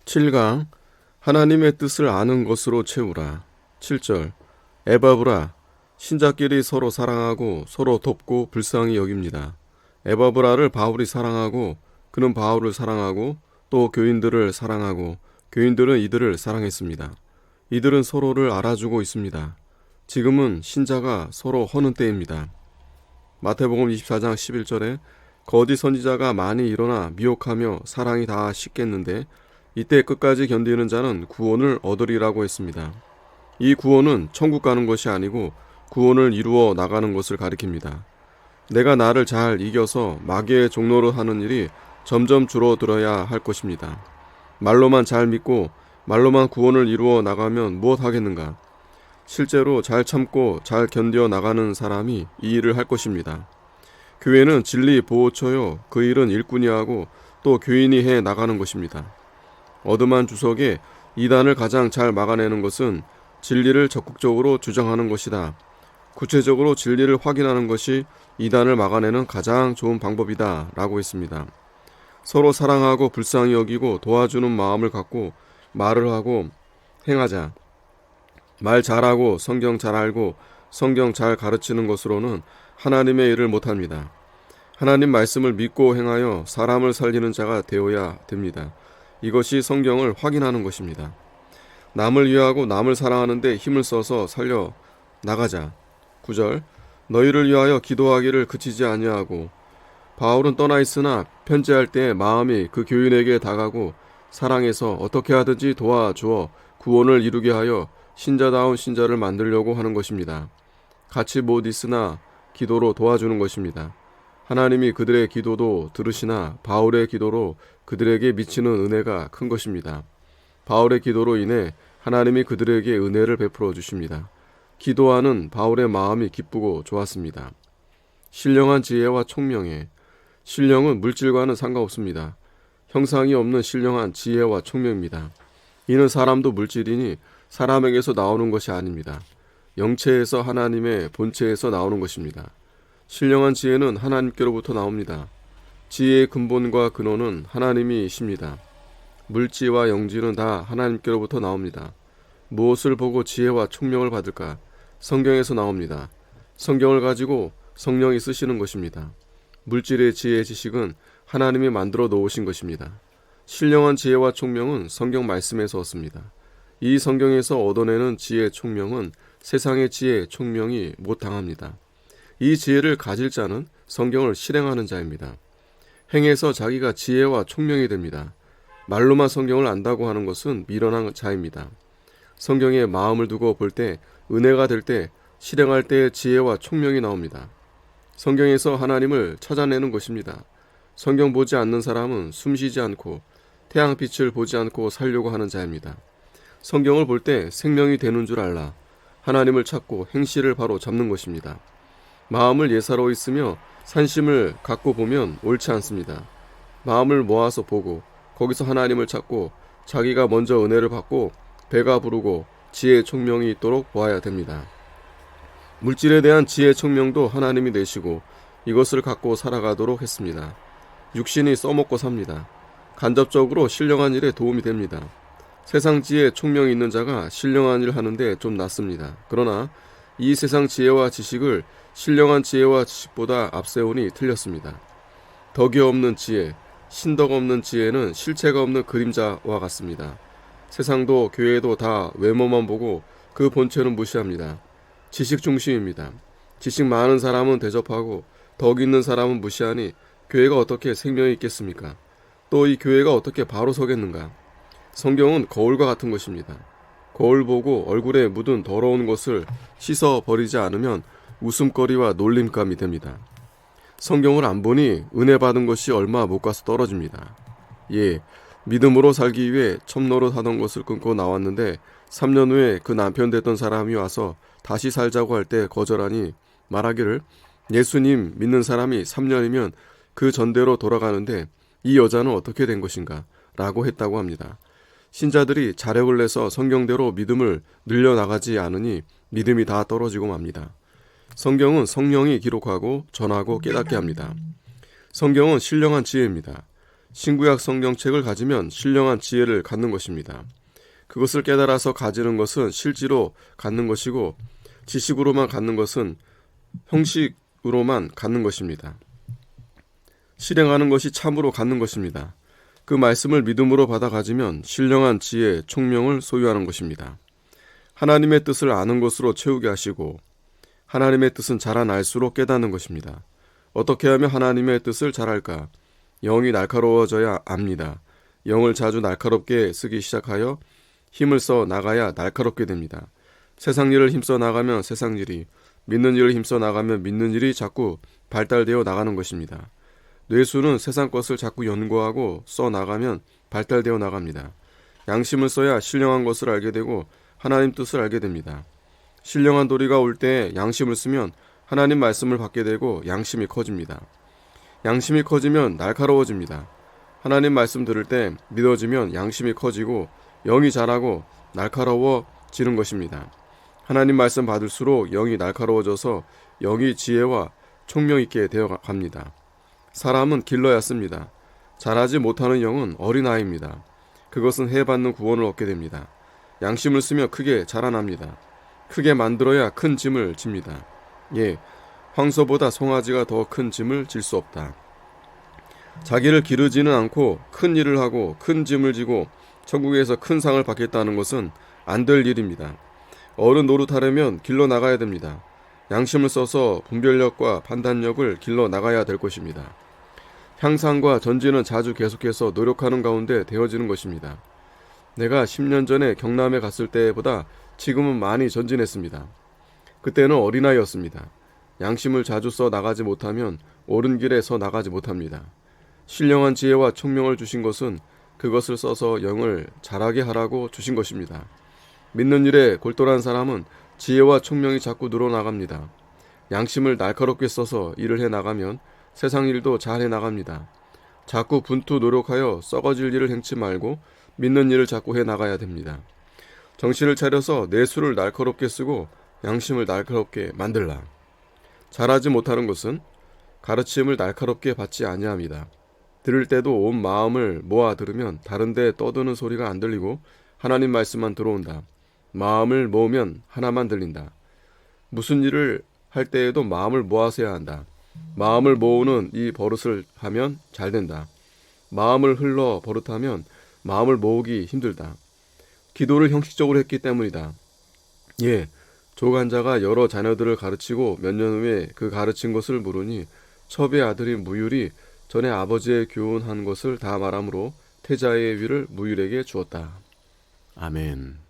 7강 하나님의 뜻을 아는 것으로 채우라. 7절 에바브라 신자끼리 서로 사랑하고 서로 돕고 불쌍히 여깁니다. 에바브라를 바울이 사랑하고 그는 바울을 사랑하고 또 교인들을 사랑하고 교인들은 이들을 사랑했습니다. 이들은 서로를 알아주고 있습니다. 지금은 신자가 서로 허는 때입니다. 마태복음 24장 11절에 거짓 선지자가 많이 일어나 미혹하며 사랑이 다 식겠는데 이때 끝까지 견디는 자는 구원을 얻으리라고 했습니다. 이 구원은 천국 가는 것이 아니고 구원을 이루어 나가는 것을 가리킵니다. 내가 나를 잘 이겨서 마귀의 종노릇 하는 일이 점점 줄어들어야 할 것입니다. 말로만 잘 믿고 말로만 구원을 이루어 나가면 무엇 하겠는가? 실제로 잘 참고 잘 견뎌 나가는 사람이 이 일을 할 것입니다. 교회는 진리 보호처요, 그 일은 일꾼이 하고 또 교인이 해 나가는 것입니다. 어둠한 주석에 이단을 가장 잘 막아내는 것은 진리를 적극적으로 주장하는 것이다. 구체적으로 진리를 확인하는 것이 이단을 막아내는 가장 좋은 방법이다 라고 했습니다. 서로 사랑하고 불쌍히 여기고 도와주는 마음을 갖고 말을 하고 행하자. 말 잘하고 성경 잘 알고 성경 잘 가르치는 것으로는 하나님의 일을 못합니다. 하나님 말씀을 믿고 행하여 사람을 살리는 자가 되어야 됩니다. 이것이 성경을 확인하는 것입니다. 남을 위하고 남을 사랑하는 데 힘을 써서 살려 나가자. 9절 너희를 위하여 기도하기를 그치지 아니하고 바울은 떠나 있으나 편지할 때 마음이 그 교인에게 다가고 사랑해서 어떻게 하든지 도와주어 구원을 이루게 하여 신자다운 신자를 만들려고 하는 것입니다. 같이 못 있으나 기도로 도와주는 것입니다. 하나님이 그들의 기도도 들으시나 바울의 기도로 그들에게 미치는 은혜가 큰 것입니다. 바울의 기도로 인해 하나님이 그들에게 은혜를 베풀어 주십니다. 기도하는 바울의 마음이 기쁘고 좋았습니다. 신령한 지혜와 총명에 신령은 물질과는 상관없습니다. 형상이 없는 신령한 지혜와 총명입니다. 이는 사람도 물질이니 사람에게서 나오는 것이 아닙니다. 영체에서 하나님의 본체에서 나오는 것입니다. 신령한 지혜는 하나님께로부터 나옵니다. 지혜의 근본과 근원은 하나님이십니다. 물지와 영지는 다 하나님께로부터 나옵니다. 무엇을 보고 지혜와 총명을 받을까? 성경에서 나옵니다. 성경을 가지고 성령이 쓰시는 것입니다. 물질의 지혜의 지식은 하나님이 만들어 놓으신 것입니다. 신령한 지혜와 총명은 성경 말씀에서 얻습니다. 이 성경에서 얻어내는 지혜 총명은 세상의 지혜 총명이 못당합니다. 이 지혜를 가질 자는 성경을 실행하는 자입니다. 행해서 자기가 지혜와 총명이 됩니다. 말로만 성경을 안다고 하는 것은 미련한 자입니다. 성경에 마음을 두고 볼 때, 은혜가 될 때, 실행할 때 지혜와 총명이 나옵니다. 성경에서 하나님을 찾아내는 것입니다. 성경 보지 않는 사람은 숨쉬지 않고 태양빛을 보지 않고 살려고 하는 자입니다. 성경을 볼 때 생명이 되는 줄 알라. 하나님을 찾고 행실을 바로 잡는 것입니다. 마음을 예사로 있으며 산심을 갖고 보면 옳지 않습니다. 마음을 모아서 보고 거기서 하나님을 찾고 자기가 먼저 은혜를 받고 배가 부르고 지혜 총명이 있도록 보아야 됩니다. 물질에 대한 지혜 총명도 하나님이 내시고 이것을 갖고 살아가도록 했습니다. 육신이 써먹고 삽니다. 간접적으로 신령한 일에 도움이 됩니다. 세상 지혜 총명이 있는 자가 신령한 일 하는데 좀 낫습니다. 그러나 이 세상 지혜와 지식을 신령한 지혜와 지식보다 앞세우니 틀렸습니다. 덕이 없는 지혜, 신덕 없는 지혜는 실체가 없는 그림자와 같습니다. 세상도 교회도 다 외모만 보고 그 본체는 무시합니다. 지식 중심입니다. 지식 많은 사람은 대접하고 덕 있는 사람은 무시하니 교회가 어떻게 생명이 있겠습니까? 또 이 교회가 어떻게 바로 서겠는가? 성경은 거울과 같은 것입니다. 거울 보고 얼굴에 묻은 더러운 것을 씻어버리지 않으면 웃음거리와 놀림감이 됩니다. 성경을 안 보니 은혜 받은 것이 얼마 못 가서 떨어집니다. 예, 믿음으로 살기 위해 첩노릇 하던 것을 끊고 나왔는데 3년 후에 그 남편 됐던 사람이 와서 다시 살자고 할 때 거절하니 말하기를 예수님 믿는 사람이 3년이면 그 전대로 돌아가는데 이 여자는 어떻게 된 것인가? 라고 했다고 합니다. 신자들이 자력을 내서 성경대로 믿음을 늘려나가지 않으니 믿음이 다 떨어지고 맙니다. 성경은 성령이 기록하고 전하고 깨닫게 합니다. 성경은 신령한 지혜입니다. 신구약 성경책을 가지면 신령한 지혜를 갖는 것입니다. 그것을 깨달아서 가지는 것은 실지로 갖는 것이고 지식으로만 갖는 것은 형식으로만 갖는 것입니다. 실행하는 것이 참으로 갖는 것입니다. 그 말씀을 믿음으로 받아 가지면 신령한 지혜, 총명을 소유하는 것입니다. 하나님의 뜻을 아는 것으로 채우게 하시고 하나님의 뜻은 잘 알수록 깨닫는 것입니다. 어떻게 하면 하나님의 뜻을 잘 알까? 영이 날카로워져야 압니다. 영을 자주 날카롭게 쓰기 시작하여 힘을 써 나가야 날카롭게 됩니다. 세상 일을 힘써 나가면 세상 일이, 믿는 일을 힘써 나가면 믿는 일이 자꾸 발달되어 나가는 것입니다. 뇌수는 세상 것을 자꾸 연구하고 써 나가면 발달되어 나갑니다. 양심을 써야 신령한 것을 알게 되고 하나님 뜻을 알게 됩니다. 신령한 도리가 올 때 양심을 쓰면 하나님 말씀을 받게 되고 양심이 커집니다. 양심이 커지면 날카로워집니다. 하나님 말씀 들을 때 믿어지면 양심이 커지고 영이 자라고 날카로워지는 것입니다. 하나님 말씀 받을수록 영이 날카로워져서 영이 지혜와 총명 있게 되어 갑니다. 사람은 길러야 씁니다. 자라지 못하는 영은 어린아이입니다. 그것은 해받는 구원을 얻게 됩니다. 양심을 쓰며 크게 자라납니다. 크게 만들어야 큰 짐을 집니다. 예, 황소보다 송아지가 더 큰 짐을 질 수 없다. 자기를 기르지는 않고 큰 일을 하고 큰 짐을 지고 천국에서 큰 상을 받겠다는 것은 안 될 일입니다. 어른 노릇하려면 길러 나가야 됩니다. 양심을 써서 분별력과 판단력을 길러 나가야 될 것입니다. 향상과 전진은 자주 계속해서 노력하는 가운데 되어지는 것입니다. 내가 10년 전에 경남에 갔을 때보다 지금은 많이 전진했습니다. 그때는 어린아이였습니다. 양심을 자주 써 나가지 못하면 옳은 길에 서 나가지 못합니다. 신령한 지혜와 총명을 주신 것은 그것을 써서 영을 자라게 하라고 주신 것입니다. 믿는 일에 골똘한 사람은 지혜와 총명이 자꾸 늘어나갑니다. 양심을 날카롭게 써서 일을 해나가면 세상 일도 잘 해나갑니다. 자꾸 분투 노력하여 썩어질 일을 행치 말고 믿는 일을 자꾸 해나가야 됩니다. 정신을 차려서 내수를 날카롭게 쓰고 양심을 날카롭게 만들라. 잘하지 못하는 것은 가르침을 날카롭게 받지 아니합니다. 들을 때도 온 마음을 모아 들으면 다른 데 떠드는 소리가 안 들리고 하나님 말씀만 들어온다. 마음을 모으면 하나만 들린다. 무슨 일을 할 때에도 마음을 모아서 해야 한다. 마음을 모으는 이 버릇을 하면 잘 된다. 마음을 흘러 버릇하면 마음을 모으기 힘들다. 기도를 형식적으로 했기 때문이다. 예, 조간자가 여러 자녀들을 가르치고 몇 년 후에 그 가르친 것을 물으니 첩의 아들인 무율이 전에 아버지의 교훈한 것을 다 말하므로 태자의 위를 무율에게 주었다. 아멘.